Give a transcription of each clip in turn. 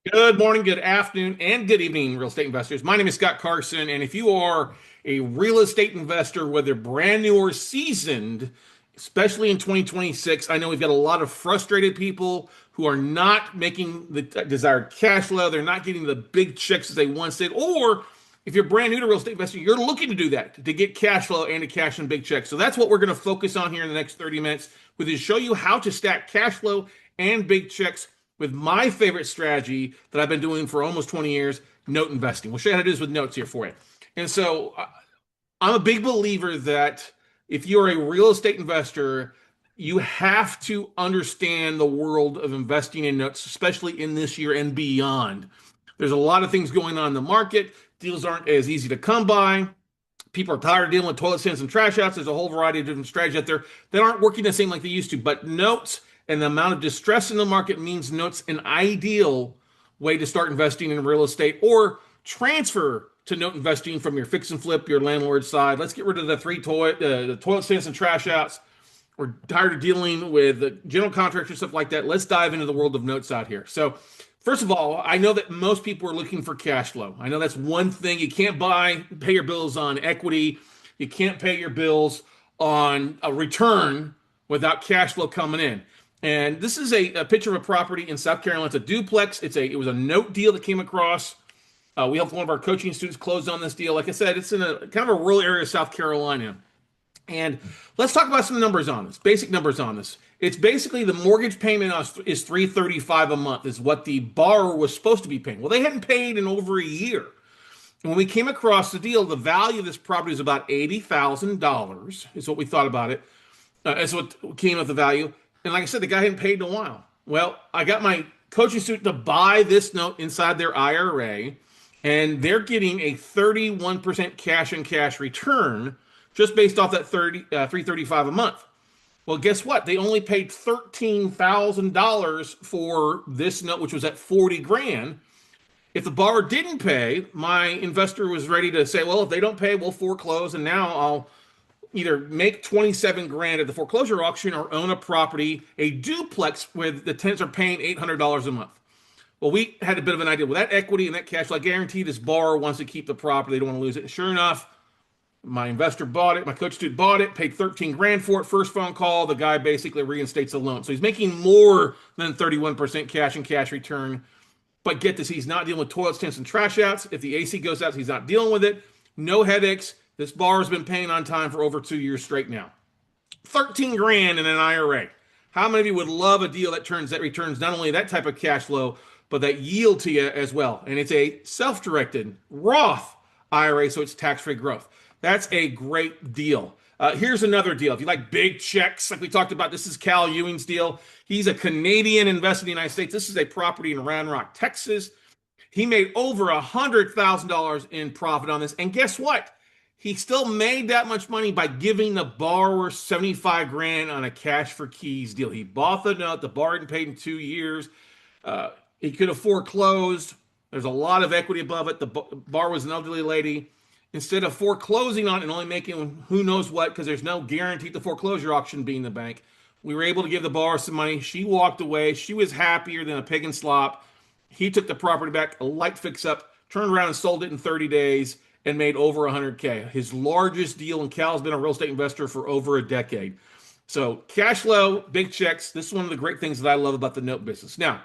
Good morning, good afternoon, and good evening, real estate investors. My name is Scott Carson, and if you are a real estate investor, whether brand new or seasoned, especially in 2026, I know we've got a lot of frustrated people who are not making the desired cash flow. They're not getting the big checks as they once did. Or if you're brand new to real estate investing, you're looking to do that to get cash flow and to cash in big checks. So that's what we're going to focus on here in the next 30 minutes, with is show you how to stack cash flow and big checks with my favorite strategy that I've been doing for almost 20 years, note investing. We'll show you how to do this with notes here for you. And so I'm a big believer that if you're a real estate investor, you have to understand the world of investing in notes, especially in this year and beyond. There's a lot of things going on in the market. Deals aren't as easy to come by. People are tired of dealing with toilet stands and trash outs. There's a whole variety of different strategies out there that aren't working the same like they used to. But notes and the amount of distress in the market means notes an ideal way to start investing in real estate or transfer to note investing from your fix and flip, your landlord side. Let's get rid of the toilet stands and trash outs. We're tired of dealing with the general contractors, stuff like that. Let's dive into the world of notes out here. So, first of all, I know that most people are looking for cash flow. I know that's one thing. You can't pay your bills on equity. You can't pay your bills on a return without cash flow coming in. And this is a picture of a property in South Carolina. It's a duplex. It was a note deal that came across. We helped one of our coaching students close on this deal. Like I said, it's in a kind of a rural area of South Carolina. And let's talk about some numbers on this, basic numbers on this. It's basically the mortgage payment is $335 a month is what the borrower was supposed to be paying. Well, they hadn't paid in over a year. And when we came across the deal, the value of this property is about $80,000 is what we thought about it. That's what came with the value. And like I said, the guy hadn't paid in a while. Well, I got my coaching student to buy this note inside their IRA, and they're getting a 31% cash and cash return just based off that 335 a month. Well, guess what? They only paid $13,000 for this note, which was at 40 grand. If the borrower didn't pay, my investor was ready to say, well, if they don't pay, we'll foreclose. And now I'll either make 27 grand at the foreclosure auction or own a property, a duplex where the tenants are paying $800 a month. Well, we had a bit of an idea. With that equity and that cash flow, I guarantee this borrower wants to keep the property. They don't want to lose it. And sure enough, my investor bought it. My coach student bought it, paid 13 grand for it. First phone call, the guy basically reinstates the loan. So he's making more than 31% cash and cash return. But get this, he's not dealing with toilet stands and trash outs. If the AC goes out, he's not dealing with it. No headaches. This borrower's been paying on time for over 2 years straight now. 13 grand in an IRA. How many of you would love a deal that returns not only that type of cash flow, but that yield to you as well? And it's a self-directed Roth IRA, so it's tax-free growth. That's a great deal. Here's another deal. If you like big checks, like we talked about, this is Cal Ewing's deal. He's a Canadian investor in the United States. This is a property in Round Rock, Texas. He made over $100,000 in profit on this. And guess what? He still made that much money by giving the borrower 75 grand on a cash for keys deal. He bought the note. The borrower hadn't paid in 2 years. He could have foreclosed. There's a lot of equity above it. The borrower was an elderly lady. Instead of foreclosing on it and only making who knows what, because there's no guarantee at the foreclosure auction being the bank, we were able to give the borrower some money. She walked away. She was happier than a pig in slop. He took the property back, a light fix up, turned around and sold it in 30 days and made over 100K. His largest deal, and Cal's been a real estate investor for over a decade. So cash flow, big checks. This is one of the great things that I love about the note business. Now,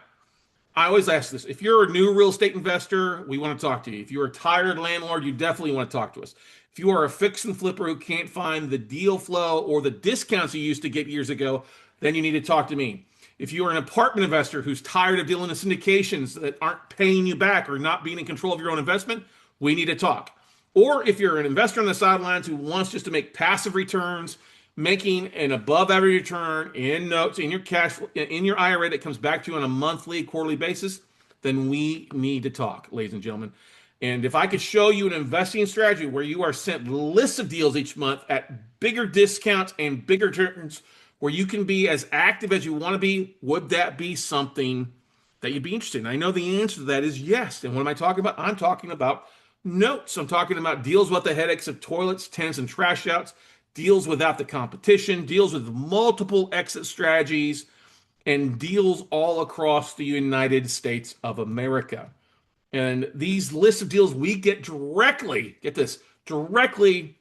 I always ask this. If you're a new real estate investor, we want to talk to you. If you're a tired landlord, you definitely want to talk to us. If you are a fix and flipper who can't find the deal flow or the discounts you used to get years ago, then you need to talk to me. If you are an apartment investor who's tired of dealing with syndications that aren't paying you back or not being in control of your own investment, we need to talk. Or if you're an investor on the sidelines who wants just to make passive returns, making an above average return in notes in your cash in your IRA that comes back to you on a monthly, quarterly basis, then we need to talk, ladies and gentlemen. And if I could show you an investing strategy where you are sent lists of deals each month at bigger discounts and bigger returns, where you can be as active as you want to be, would that be something that you'd be interested in? I know the answer to that is yes. And what am I talking about? I'm talking about notes. I'm talking about deals without the headaches of toilets, tents, and trash outs, deals without the competition, deals with multiple exit strategies. and deals all across the United States of America. And these lists of deals we get directly, get this, directly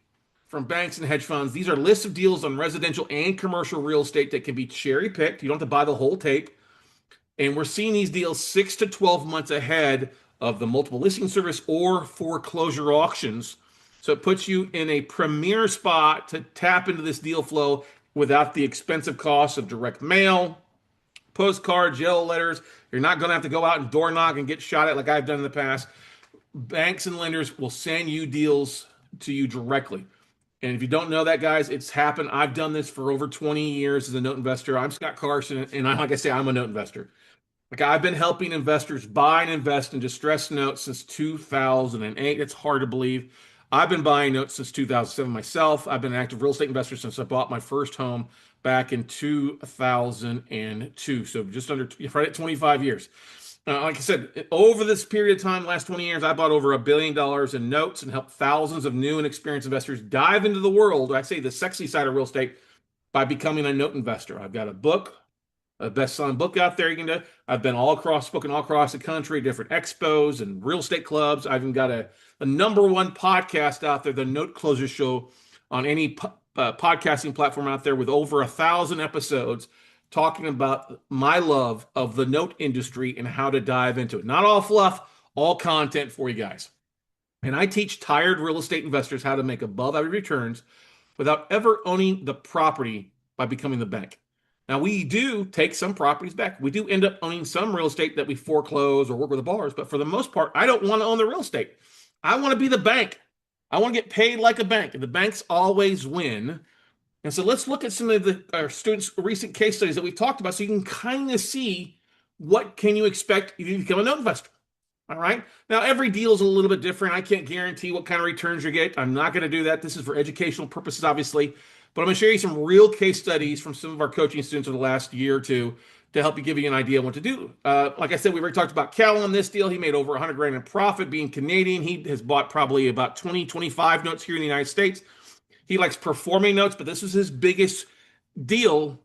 from banks and hedge funds. These are lists of deals on residential and commercial real estate that can be cherry picked. You don't have to buy the whole tape. And we're seeing these deals 6 to 12 months ahead of the multiple listing service or foreclosure auctions. So it puts you in a premier spot to tap into this deal flow without the expensive costs of direct mail, postcards, yellow letters. You're not going to have to go out and door knock and get shot at like I've done in the past. Banks and lenders will send you deals to you directly. And if you don't know that, guys, it's happened. I've done this for over 20 years as a note investor. I'm Scott Carson, and like I say, I'm a note investor. Like I've been helping investors buy and invest in distressed notes since 2008. It's hard to believe. I've been buying notes since 2007 myself. I've been an active real estate investor since I bought my first home back in 2002. So just under right at 25 years. Like I said, over this period of time, last 20 years, I bought over $1 billion in notes and helped thousands of new and experienced investors dive into the world, I say the sexy side of real estate, by becoming a note investor. I've got a book, a best-selling book out there you can do. I've been spoken all across the country, different expos and real estate clubs. I've even got a #1 podcast out there, the Note Closer Show, on any podcasting platform out there with over 1,000 episodes talking about my love of the note industry and how to dive into it. Not all fluff, all content for you guys. And I teach tired real estate investors how to make above average returns without ever owning the property by becoming the bank. Now, we do take some properties back. We do end up owning some real estate that we foreclose or work with the borrowers, but for the most part, I don't want to own the real estate. I want to be the bank. I want to get paid like a bank, and the banks always win. And so let's look at some of our students' recent case studies that we've talked about so you can kind of see what can you expect if you become a note investor. All right. Now, every deal is a little bit different. I can't guarantee what kind of returns you get. I'm not going to do that. This is for educational purposes, obviously. But I'm going to share you some real case studies from some of our coaching students over the last year or two to help you give you an idea of what to do. Like I said, we already talked about Cal on this deal. He made over 100 grand in profit being Canadian. He has bought probably about 20, 25 notes here in the United States. He likes performing notes, but this was his biggest deal,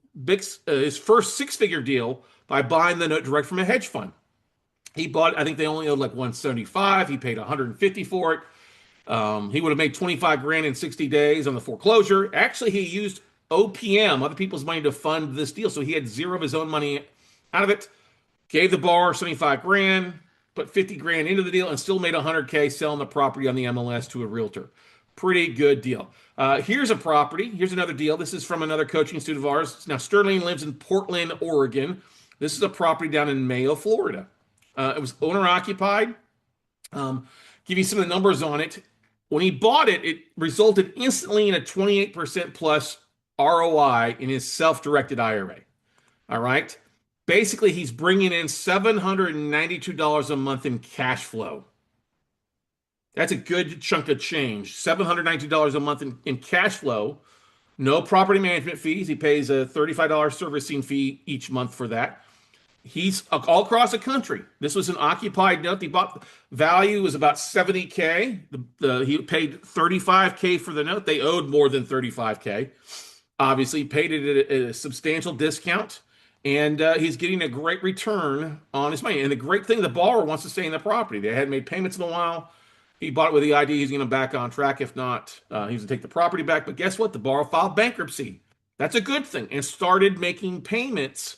his first six-figure deal by buying the note direct from a hedge fund. He bought, I think they only owed like 175. He paid 150 for it. He would have made 25 grand in 60 days on the foreclosure. Actually, he used OPM, other people's money, to fund this deal. So he had zero of his own money out of it. Gave the borrower 75 grand, put 50 grand into the deal, and still made 100K selling the property on the MLS to a realtor. Pretty good deal. Here's a property. Here's another deal. This is from another coaching student of ours. Now, Sterling lives in Portland, Oregon. This is a property down in Mayo, Florida. It was owner-occupied. Give you some of the numbers on it. When he bought it, it resulted instantly in a 28% plus ROI in his self-directed IRA. All right? Basically, he's bringing in $792 a month in cash flow. That's a good chunk of change. $792 a month in cash flow. No property management fees. He pays a $35 servicing fee each month for that. He's all across the country. This was an occupied note. He bought, value was about $70K. He paid $35K for the note. They owed more than $35K. Obviously, paid it at a substantial discount, and he's getting a great return on his money. And the great thing, the borrower wants to stay in the property. They hadn't made payments in a while. He bought it with the idea he's going to back on track. If not, he's going to take the property back. But guess what? The borrower filed bankruptcy. That's a good thing, and started making payments.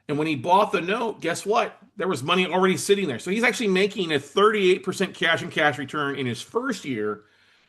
And when he bought the note, guess what? There was money already sitting there. So he's actually making a 38% cash and cash return in his first year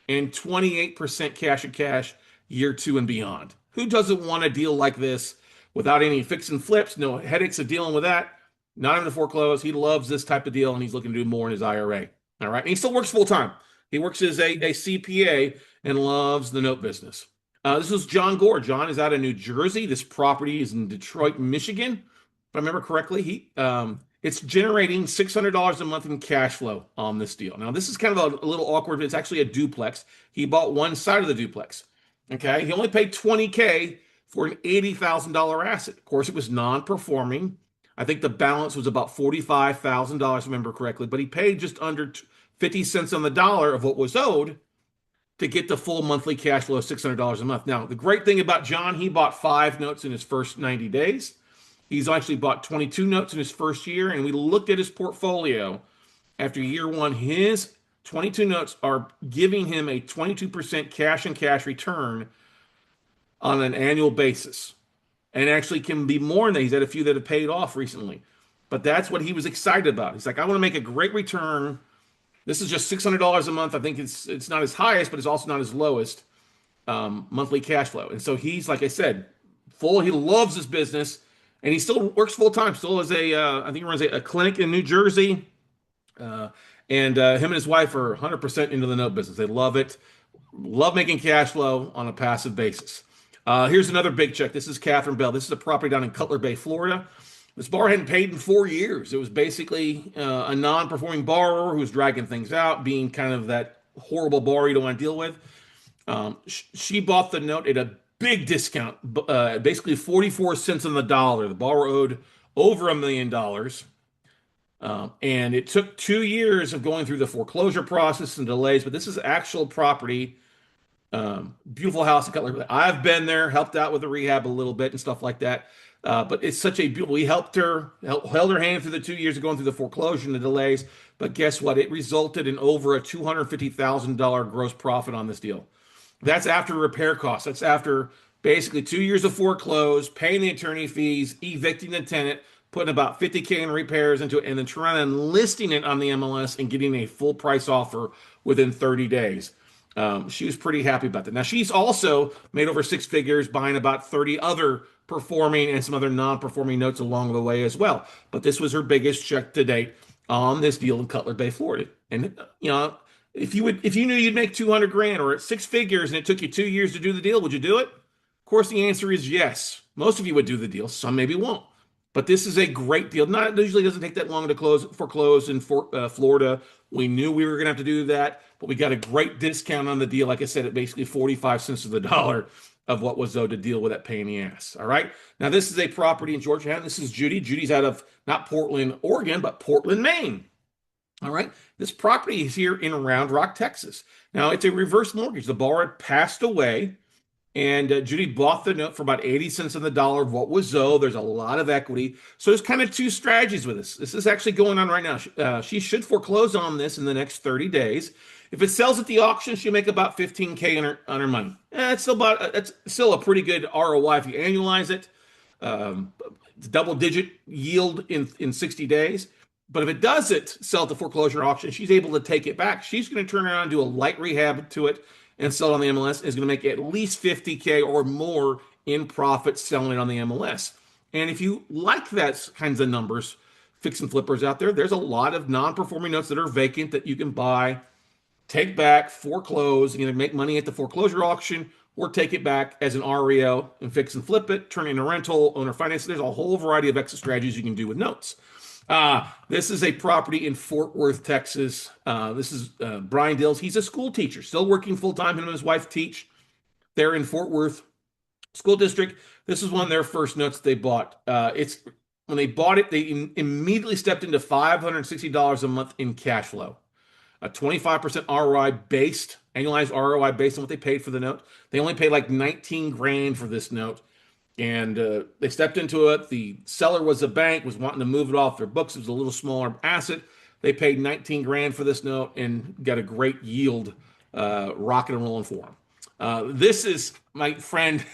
and 28% cash and cash year 2 and beyond. Who doesn't want a deal like this without any fix and flips, no headaches of dealing with that, not having to foreclose? He loves this type of deal, and he's looking to do more in his IRA. All right. And he still works full time. He works as a CPA and loves the note business. This is John Gore. John is out of New Jersey. This property is in Detroit, Michigan. If I remember correctly, it's generating $600 a month in cash flow on this deal. Now, this is kind of a little awkward, but it's actually a duplex. He bought one side of the duplex. Okay. He only paid $20K for an $80,000 asset. Of course, it was non-performing. I think the balance was about $45,000, if I remember correctly, but he paid just under 50 cents on the dollar of what was owed to get the full monthly cash flow of $600 a month. Now, the great thing about John, he bought 5 notes in his first 90 days. He's actually bought 22 notes in his first year, and we looked at his portfolio after year one. His 22 notes are giving him a 22% cash and cash return on an annual basis, and actually can be more than that. He's had a few that have paid off recently, but that's what he was excited about. He's like, I want to make a great return. This is just $600 a month. I think it's not his highest, but it's also not his lowest monthly cash flow. And so he's, like I said, full. He loves his business, and he still works full time. Still has I think he runs a clinic in New Jersey. Uh, and him and his wife are 100% into the note business. They love it, love making cash flow on a passive basis. Here's another big check. This is Catherine Bell. This is a property down in Cutler Bay, Florida. This borrower hadn't paid in 4 years. It was basically a non-performing borrower who was dragging things out, being kind of that horrible borrower you don't want to deal with. She bought the note at a big discount, basically 44 cents on the dollar. The borrower owed over $1 million. And it took 2 years of going through the foreclosure process and delays, but this is actual property. Beautiful house in Cutler. I've been there, helped out with the rehab a little bit and stuff like that. But it's such a beautiful. We helped her, held her hand through the 2 years of going through the foreclosure and the delays. But guess what? It resulted in over a $250,000 gross profit on this deal. That's after repair costs. That's after basically 2 years of foreclose, paying the attorney fees, evicting the tenant, putting about 50K in repairs into it, and then trying and listing it on the MLS and getting a full price offer within 30 days. She was pretty happy about that. Now, she's also made over six figures buying about 30 other performing and some other non-performing notes along the way as well. But this was her biggest check to date on this deal in Cutler Bay, Florida. And if you knew you'd make 200 grand or at six figures and it took you 2 years to do the deal, would you do it? Of course, the answer is yes. Most of you would do the deal. Some maybe won't. But this is a great deal. Not usually doesn't take that long to foreclose in Florida. We knew we were going to have to do that, but we got a great discount on the deal. Like I said, at basically 45 cents of the dollar of what was owed to deal with that pain in the ass. All right. Now, this is a property in Georgetown. This is Judy. Judy's out of not Portland, Oregon, but Portland, Maine. All right. This property is here in Round Rock, Texas. Now, it's a reverse mortgage. The borrower passed away, and Judy bought the note for about 80 cents on the dollar of what was owed. There's a lot of equity. So there's kind of two strategies with this. This is actually going on right now. She should foreclose on this in the next 30 days. If it sells at the auction, she'll make about 15K on her money. It's still a pretty good ROI if you annualize it. Double-digit yield in 60 days. But if it doesn't sell at the foreclosure auction, she's able to take it back. She's going to turn around and do a light rehab to it and sell it on the MLS. Is going to make at least 50K or more in profit selling it on the MLS. And if you like that kinds of numbers, fix and flippers out there, there's a lot of non-performing notes that are vacant that you can buy, take back, foreclose, and either make money at the foreclosure auction or take it back as an REO and fix and flip it, turn it into rental, owner finance. There's a whole variety of exit strategies you can do with notes. This is a property in Fort Worth, Texas. This is Brian Dills. He's a school teacher, still working full-time. Him and his wife teach. They're in Fort Worth School District. This is one of their first notes they bought. When they bought it, they immediately stepped into $560 a month in cash flow. A 25% ROI based, annualized ROI based on what they paid for the note. They only paid like 19 grand for this note. And they stepped into it. The seller was a bank, was wanting to move it off their books. It was a little smaller asset. They paid 19 grand for this note and got a great yield, rocking and rolling for them. This is my friend.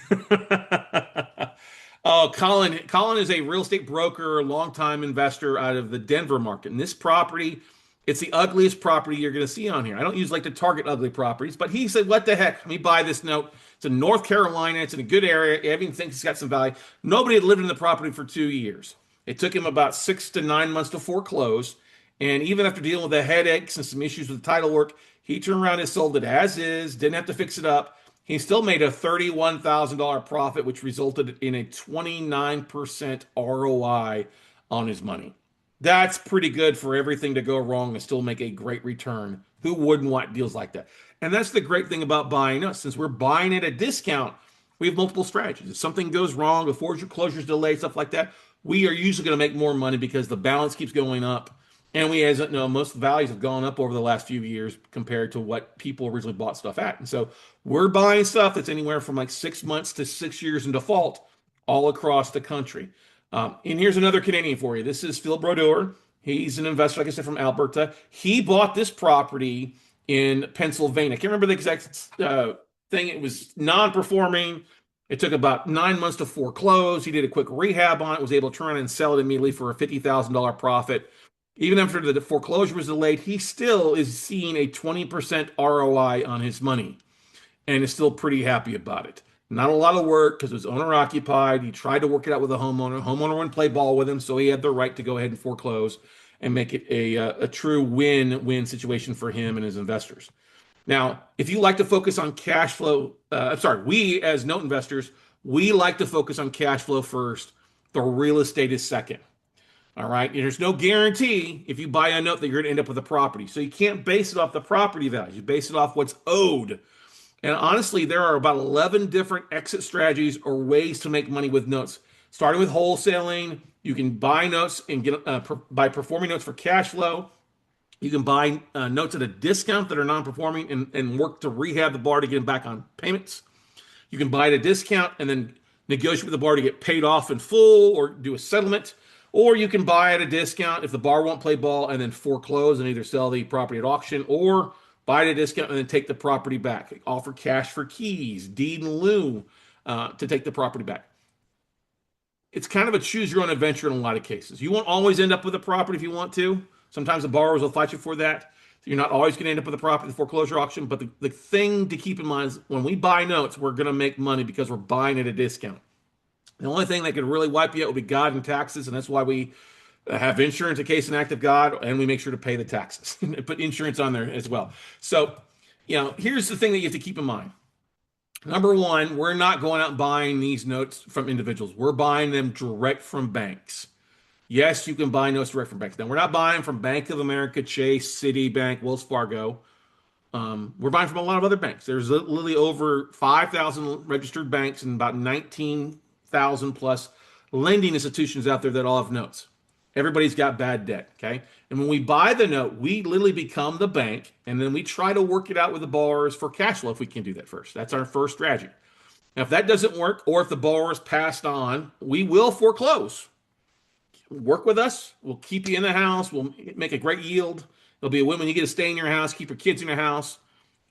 Oh, Colin. Colin is a real estate broker, longtime investor out of the Denver market. And this property, it's the ugliest property you're going to see on here. I don't usually like to target ugly properties, but he said, what the heck? Let me buy this note. It's in North Carolina. It's in a good area. Everyone thinks it's got some value. Nobody had lived in the property for 2 years. It took him about 6 to 9 months to foreclose. And even after dealing with the headaches and some issues with the title work, he turned around and sold it as is, didn't have to fix it up. He still made a $31,000 profit, which resulted in a 29% ROI on his money. That's pretty good for everything to go wrong and still make a great return. Who wouldn't want deals like that? And that's the great thing about buying us. Since we're buying at a discount, we have multiple strategies. If something goes wrong, the foreclosures delay, stuff like that, we are usually going to make more money because the balance keeps going up. And we, as you know, most values have gone up over the last few years compared to what people originally bought stuff at. And so we're buying stuff that's anywhere from like 6 months to 6 years in default all across the country. And here's another Canadian for you. This is Phil Brodeur. He's an investor, like I said, from Alberta. He bought this property in Pennsylvania. I can't remember the exact thing. It was non-performing. It took about 9 months to foreclose. He did a quick rehab on it, was able to turn and sell it immediately for a $50,000 profit. Even after the foreclosure was delayed, he still is seeing a 20% ROI on his money and is still pretty happy about it. Not a lot of work because it was owner occupied. He tried to work it out with the homeowner. Homeowner wouldn't play ball with him, so he had the right to go ahead and foreclose and make it a true win-win situation for him and his investors. Now, if you like to focus on cash flow, we as note investors, we like to focus on cash flow first. The real estate is second. All right. And there's no guarantee if you buy a note that you're going to end up with a property. So you can't base it off the property value. You base it off what's owed. And honestly, there are about 11 different exit strategies or ways to make money with notes. Starting with wholesaling, you can buy notes and get by performing notes for cash flow. You can buy notes at a discount that are non-performing and work to rehab the bar to get them back on payments. You can buy at a discount and then negotiate with the bar to get paid off in full or do a settlement. Or you can buy at a discount if the bar won't play ball and then foreclose and either sell the property at auction or buy at a discount and then take the property back. Offer cash for keys, deed in lieu to take the property back. It's kind of a choose your own adventure in a lot of cases. You won't always end up with a property if you want to. Sometimes the borrowers will fight you for that. So you're not always going to end up with a property at the foreclosure auction. But the thing to keep in mind is when we buy notes, we're going to make money because we're buying at a discount. The only thing that could really wipe you out would be God and taxes, and that's why we have insurance in case of an act of God, and we make sure to pay the taxes and put insurance on there as well. So, here's the thing that you have to keep in mind. Number one, we're not going out and buying these notes from individuals. We're buying them direct from banks. Yes, you can buy notes direct from banks. Now, we're not buying from Bank of America, Chase, Citibank, Wells Fargo. We're buying from a lot of other banks. There's literally over 5,000 registered banks and about 19,000 plus lending institutions out there that all have notes. Everybody's got bad debt, okay? And when we buy the note, we literally become the bank, and then we try to work it out with the borrowers for cash flow if we can do that first. That's our first strategy. Now, if that doesn't work, or if the borrower is passed on, we will foreclose. Work with us. We'll keep you in the house. We'll make a great yield. It'll be a win when you get to stay in your house, keep your kids in your house.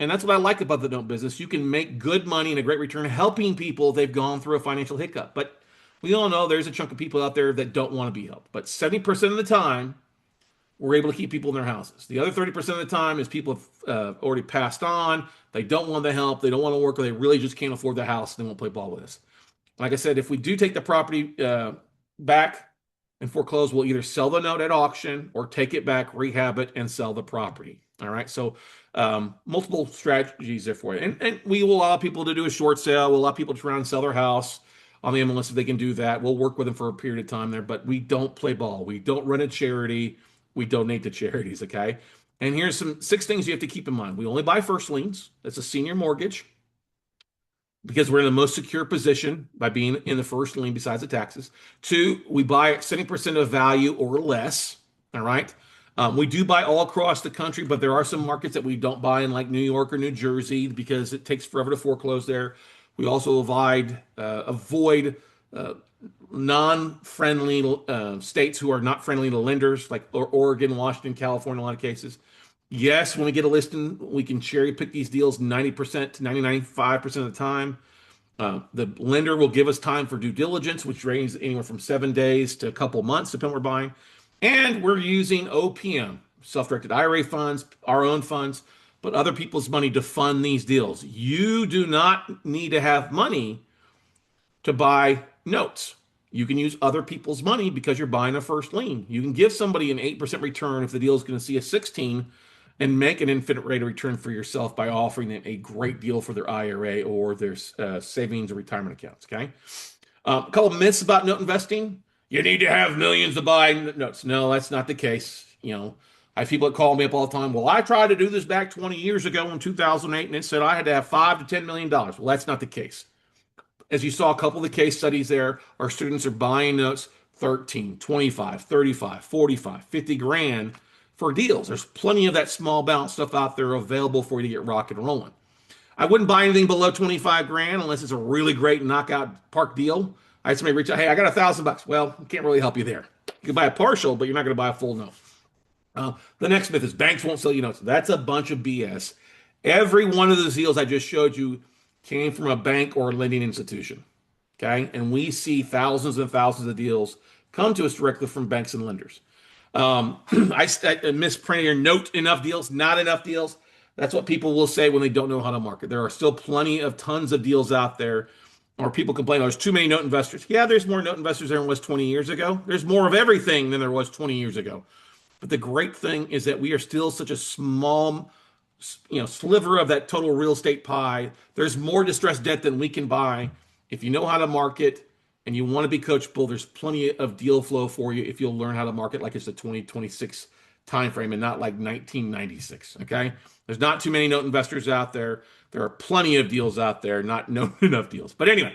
And that's what I like about the note business. You can make good money and a great return helping people if they've gone through a financial hiccup. But we all know there's a chunk of people out there that don't want to be helped. But 70% of the time, we're able to keep people in their houses. The other 30% of the time is people have already passed on. They don't want the help. They don't want to work, or they really just can't afford the house. They won't play ball with us. Like I said, if we do take the property back and foreclose, we'll either sell the note at auction or take it back, rehab it, and sell the property. All right. So multiple strategies there for you. And we will allow people to do a short sale. We'll allow people to try and sell their house on the MLS if they can do that. We'll work with them for a period of time there, but we don't play ball. We don't run a charity. We donate to charities, okay? And here's some 6 things you have to keep in mind. We only buy first liens. That's a senior mortgage because we're in the most secure position by being in the first lien besides the taxes. 2, we buy at 70% of value or less, all right? We do buy all across the country, but there are some markets that we don't buy in, like New York or New Jersey, because it takes forever to foreclose there. We also avoid non-friendly states who are not friendly to lenders, like Oregon, Washington, California, in a lot of cases. Yes, when we get a listing, we can cherry pick these deals 90% to 95% of the time. The lender will give us time for due diligence, which ranges anywhere from 7 days to a couple months, depending on what we're buying. And we're using OPM, self-directed IRA funds, our own funds, but other people's money to fund these deals. You do not need to have money to buy notes. You can use other people's money because you're buying a first lien. You can give somebody an 8% return if the deal is going to see a 16 and make an infinite rate of return for yourself by offering them a great deal for their IRA or their savings or retirement accounts, okay? A couple of myths about note investing. You need to have millions to buy notes. No, that's not the case. I have people that call me up all the time. Well, I tried to do this back 20 years ago in 2008, and it said I had to have $5 to $10 million. Well, that's not the case. As you saw a couple of the case studies there, our students are buying notes 13, 25, 35, 45, 50 grand for deals. There's plenty of that small balance stuff out there available for you to get rock and rolling. I wouldn't buy anything below 25 grand unless it's a really great knockout park deal. I had somebody reach out, hey, I got $1,000. Well, I can't really help you there. You can buy a partial, but you're not going to buy a full note. The next myth is banks won't sell you notes. That's a bunch of BS. Every one of those deals I just showed you came from a bank or a lending institution. Okay. And we see thousands and thousands of deals come to us directly from banks and lenders. I misprinted your note enough deals, not enough deals. That's what people will say when they don't know how to market. There are still plenty of tons of deals out there, or people complain, oh, there's too many note investors. Yeah, there's more note investors than there was 20 years ago. There's more of everything than there was 20 years ago. But the great thing is that we are still such a small, sliver of that total real estate pie. There's more distressed debt than we can buy. If you know how to market and you want to be coachable, there's plenty of deal flow for you if you'll learn how to market like it's a 2026 timeframe and not like 1996. Okay, there's not too many note investors out there. There are plenty of deals out there, not enough deals. But anyway,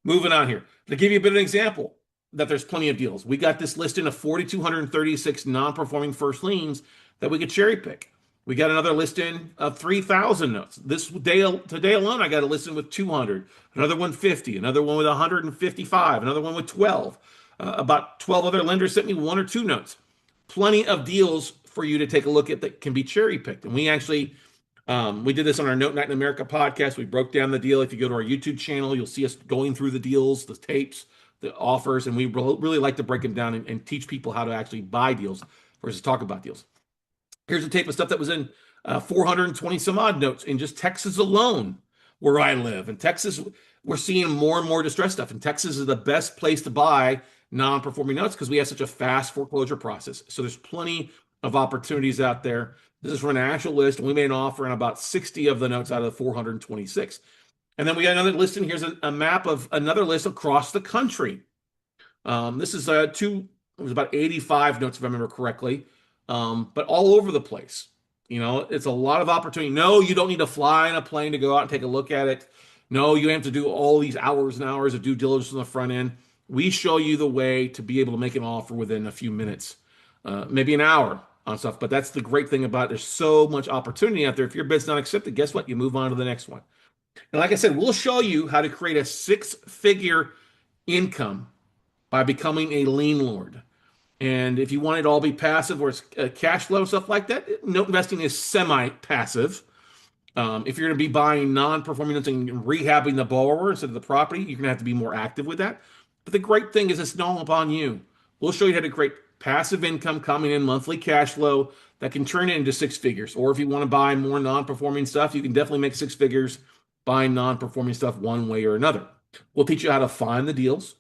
moving on here to give you a bit of an example that there's plenty of deals. We got this listing of 4,236 non-performing first liens that we could cherry pick. We got another listing of 3,000 notes. This day today alone, I got a listing with 200, another one 50, another one with 155, another one with 12. About 12 other lenders sent me one or two notes. Plenty of deals for you to take a look at that can be cherry picked. And we actually we did this on our Note Night in America podcast. We broke down the deal. If you go to our YouTube channel, you'll see us going through the deals, the tapes, the offers, and we really like to break them down and teach people how to actually buy deals versus talk about deals. Here's a tape of stuff that was in 420 some odd notes in just Texas alone, where I live. In Texas, we're seeing more and more distressed stuff. And Texas is the best place to buy non-performing notes because we have such a fast foreclosure process. So there's plenty of opportunities out there. This is from a national list, and we made an offer on about 60 of the notes out of the 426. And then we got another list, and here's a map of another list across the country. This is it was about 85 notes, if I remember correctly, but all over the place. It's a lot of opportunity. No, you don't need to fly in a plane to go out and take a look at it. No, you have to do all these hours and hours of due diligence on the front end. We show you the way to be able to make an offer within a few minutes, maybe an hour on stuff. But that's the great thing about it. There's so much opportunity out there. If your bid's not accepted, guess what? You move on to the next one. And like I said, we'll show you how to create a six-figure income by becoming a lien lord. And if you want it to all be passive or it's cash flow, stuff like that, note investing is semi-passive. If you're going to be buying non-performing notes and rehabbing the borrower instead of the property, you're going to have to be more active with that. But the great thing is it's all upon you. We'll show you how to create passive income coming in, monthly cash flow that can turn it into six figures. Or if you want to buy more non-performing stuff, you can definitely make six figures buying non-performing stuff one way or another. We'll teach you how to find the deals.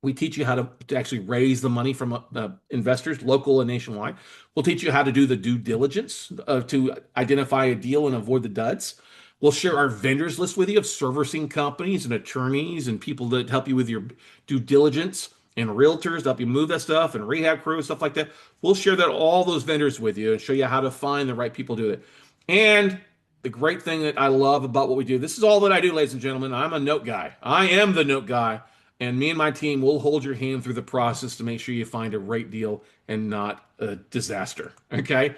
We teach you how to actually raise the money from investors, local and nationwide. We'll teach you how to do the due diligence to identify a deal and avoid the duds. We'll share our vendors list with you of servicing companies and attorneys and people that help you with your due diligence and realtors to help you move that stuff and rehab crew and stuff like that. We'll share all those vendors with you and show you how to find the right people to do it. And the great thing that I love about what we do, this is all that I do, ladies and gentlemen. I'm a note guy. I am the note guy. And me and my team will hold your hand through the process to make sure you find a great deal and not a disaster. Okay.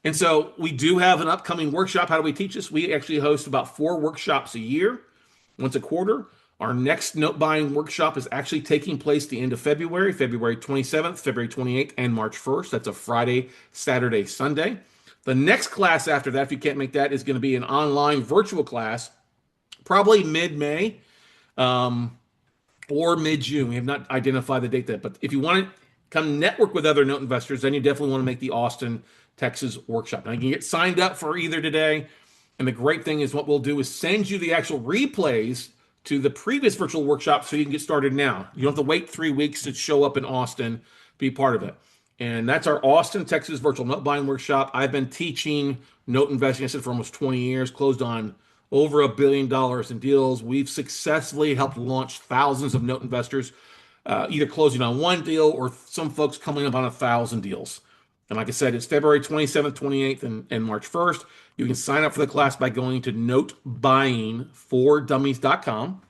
And so we do have an upcoming workshop. How do we teach this? We actually host about 4 workshops a year, once a quarter. Our next note buying workshop is actually taking place the end of February, February 27th, February 28th, and March 1st. That's a Friday, Saturday, Sunday. The next class after that, if you can't make that, is going to be an online virtual class, probably mid-May. Or mid-June. We have not identified the date yet. But if you want to come network with other note investors, then you definitely want to make the Austin, Texas workshop. Now, you can get signed up for either today. And the great thing is what we'll do is send you the actual replays to the previous virtual workshop so you can get started now. You don't have to wait 3 weeks to show up in Austin, be part of it. And that's our Austin, Texas virtual note buying workshop. I've been teaching note investing, I said, for almost 20 years, closed on over $1 billion in deals. We've successfully helped launch thousands of note investors, either closing on one deal or some folks coming up on 1,000 deals. And like I said, it's February 27th, 28th, and March 1st. You can sign up for the class by going to notebuyingfordummies.com.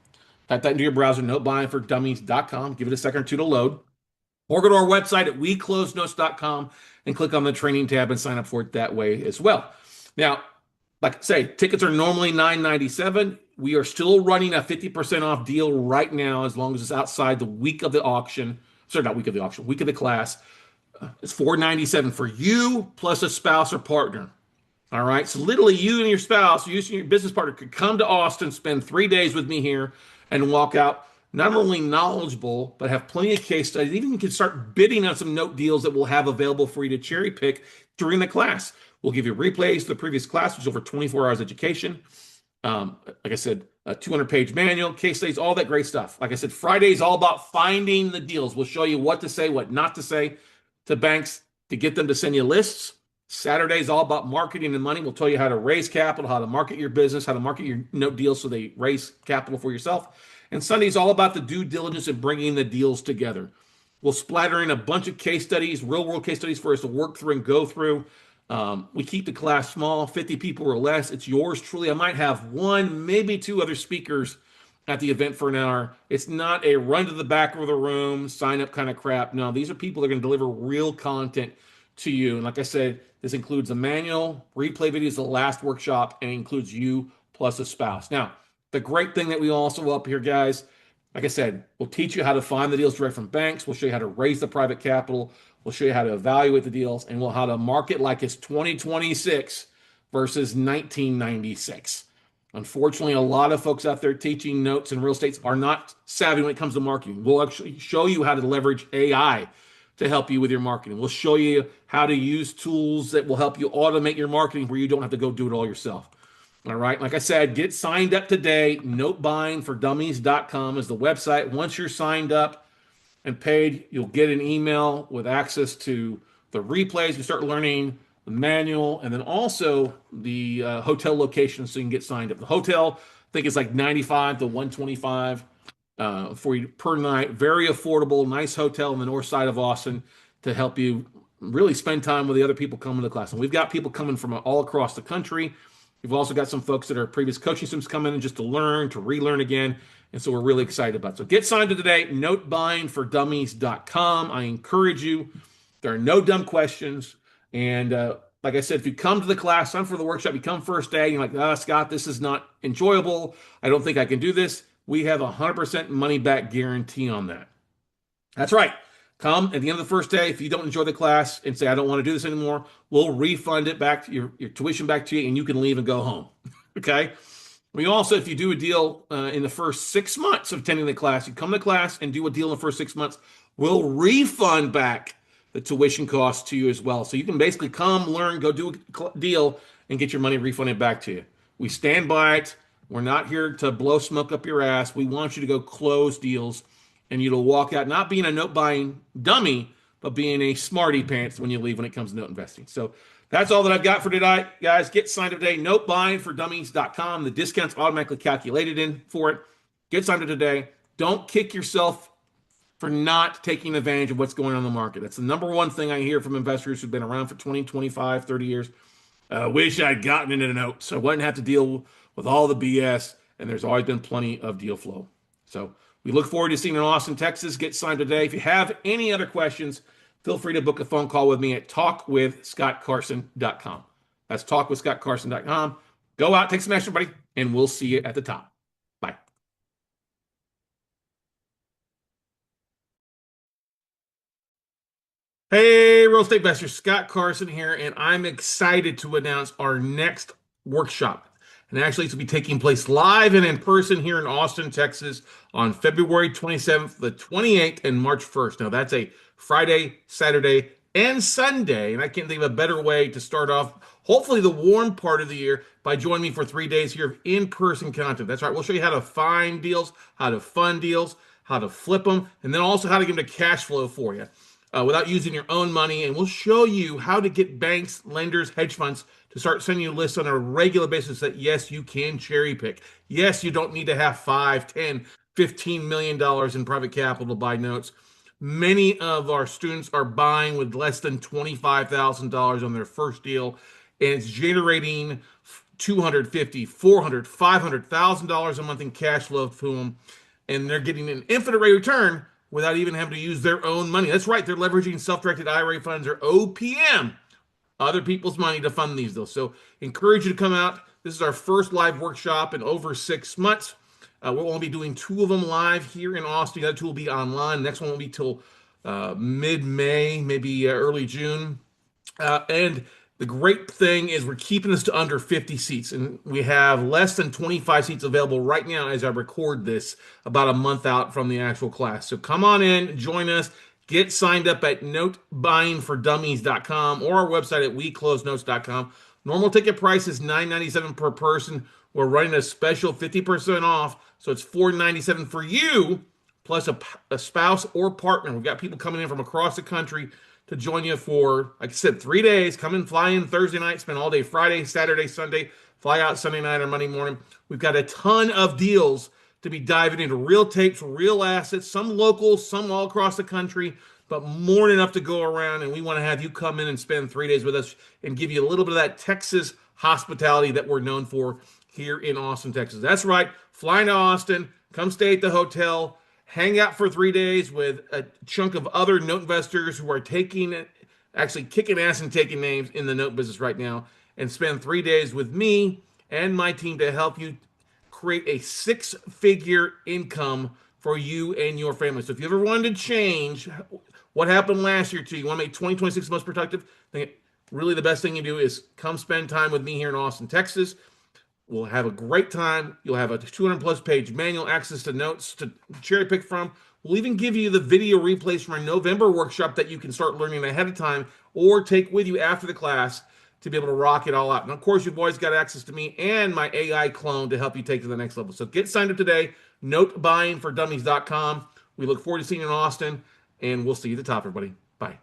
Type that into your browser, notebuyingfordummies.com. Give it a second or two to load. Or go to our website at weclosenotes.com and click on the training tab and sign up for it that way as well. Now, like I say, tickets are normally $9.97. We are still running a 50% off deal right now, as long as it's outside the week of the auction. Sorry, not week of the auction, week of the class. It's $497 for you plus a spouse or partner. All right. So literally, you and your spouse, you and your business partner could come to Austin, spend 3 days with me here, and walk out not only knowledgeable, but have plenty of case studies. Even you can start bidding on some note deals that we'll have available for you to cherry pick during the class. We'll give you replays to the previous class, which is over 24 hours education. Like I said, a 200-page manual, case studies, all that great stuff. Like I said, Friday is all about finding the deals. We'll show you what to say, what not to say to banks to get them to send you lists. Saturday is all about marketing and money. We'll tell you how to raise capital, how to market your business, how to market your note deals so they raise capital for yourself. And Sunday is all about the due diligence and bringing the deals together. We'll splatter in a bunch of case studies, real world case studies for us to work through and go through. We keep the class small, 50 people or less. It's yours truly. I might have one, maybe two other speakers at the event for an hour. It's not a run to the back of the room, sign up kind of crap. No, these are people that are going to deliver real content to you. And like I said, this includes a manual, replay videos, the last workshop, and it includes you plus a spouse. Now, the great thing that we also up here, guys, like I said, we'll teach you how to find the deals direct from banks. We'll show you how to raise the private capital. We'll show you how to evaluate the deals, and we'll how to market like it's 2026 versus 1996. Unfortunately, a lot of folks out there teaching notes and real estate are not savvy when it comes to marketing. We'll actually show you how to leverage AI to help you with your marketing. We'll show you how to use tools that will help you automate your marketing where you don't have to go do it all yourself. All right. Like I said, get signed up today. Notebuyingfordummies.com is the website. Once you're signed up and paid, you'll get an email with access to the replays. You start learning the manual and then also the hotel location so you can get signed up. The hotel, I think it's like 95 to 125 for you per night. Very affordable, nice hotel in the north side of Austin to help you really spend time with the other people coming to the class. And we've got people coming from all across the country. We've also got some folks that are previous coaching students coming in just to learn, to relearn again. And so we're really excited about it. So get signed up today, notebuyingfordummies.com. I encourage you. There are no dumb questions. And like I said, if you come to the class, sign for the workshop, you come first day, and you're like, oh, Scott, this is not enjoyable. I don't think I can do this. We have a 100% money back guarantee on that. That's right. Come at the end of the first day. If you don't enjoy the class and say, I don't want to do this anymore, we'll refund it back to your tuition back to you, and you can leave and go home. Okay. We also, if you do a deal in the first 6 months of attending the class, you come to class and do a deal in the first 6 months, we'll refund back the tuition costs to you as well. So you can basically come, learn, go do a deal, and get your money refunded back to you. We stand by it. We're not here to blow smoke up your ass. We want you to go close deals, and you'll walk out not being a note buying dummy, but being a smarty pants when you leave when it comes to note investing. So that's all that I've got for today, guys. Get signed up today. Notebuyingfordummies.com. The discount's automatically calculated in for it. Get signed up today. Don't kick yourself for not taking advantage of what's going on in the market. That's the number one thing I hear from investors who've been around for 20, 25, 30 years. Wish I'd gotten into the notes so I wouldn't have to deal with all the BS, and there's always been plenty of deal flow. So we look forward to seeing you in Austin, Texas. Get signed today. If you have any other questions, feel free to book a phone call with me at talkwithscottcarson.com. That's talkwithscottcarson.com. Go out, take some action, buddy, and we'll see you at the top. Bye. Hey, real estate investors, Scott Carson here, and I'm excited to announce our next workshop. And actually, it's will be taking place live and in person here in Austin, Texas on February 27th, the 28th, and March 1st. Now, that's a Friday, Saturday, and Sunday, and I can't think of a better way to start off, hopefully, the warm part of the year by joining me for 3 days here of in-person content. That's right. We'll show you how to find deals, how to fund deals, how to flip them, and then also how to give them to cash flow for you. Without using your own money, and we'll show you how to get banks, lenders, hedge funds to start sending you lists on a regular basis that, yes, you can cherry pick. Yes, you don't need to have 5, 10, $15 million in private capital to buy notes. Many of our students are buying with less than $25,000 on their first deal, and it's generating $250,000, $400,000, $500,000 a month in cash flow to them, and they're getting an infinite rate of return without even having to use their own money. That's right. They're leveraging self-directed IRA funds or OPM other people's money to fund these deals. So encourage you to come out. This is our first live workshop in over 6 months. We'll only be doing 2 of them live here in Austin. The other 2 will be online. The next one will be till mid-May, maybe early June. And the great thing is we're keeping this to under 50 seats, and we have less than 25 seats available right now as I record this, about a month out from the actual class. So come on in, join us, get signed up at notebuyingfordummies.com or our website at weclosenotes.com. Normal ticket price is $9.97 per person. We're running a special 50% off, so it's $4.97 for you, plus a spouse or partner. We've got people coming in from across the country to join you for, like I said, 3 days. Come in, fly in Thursday night, spend all day Friday, Saturday, Sunday, fly out Sunday night or Monday morning. We've got a ton of deals to be diving into, real tapes, real assets, some local, some all across the country, but more than enough to go around. And we want to have you come in and spend 3 days with us and give you a little bit of that Texas hospitality that we're known for here in Austin, Texas. That's right. Fly to Austin, come stay at the hotel, hang out for 3 days with a chunk of other note investors who are actually kicking ass and taking names in the note business right now, and spend 3 days with me and my team to help you create a 6-figure income for you and your family. So if you ever wanted to change what happened last year to you, want to make 2026 the most productive, then really the best thing you do is come spend time with me here in Austin, Texas. We'll have a great time. You'll have a 200-plus page manual, access to notes to cherry pick from. We'll even give you the video replays from our November workshop that you can start learning ahead of time or take with you after the class to be able to rock it all out. And of course, you've always got access to me and my AI clone to help you take to the next level. So get signed up today, notebuyingfordummies.com. We look forward to seeing you in Austin, and we'll see you at the top, everybody. Bye.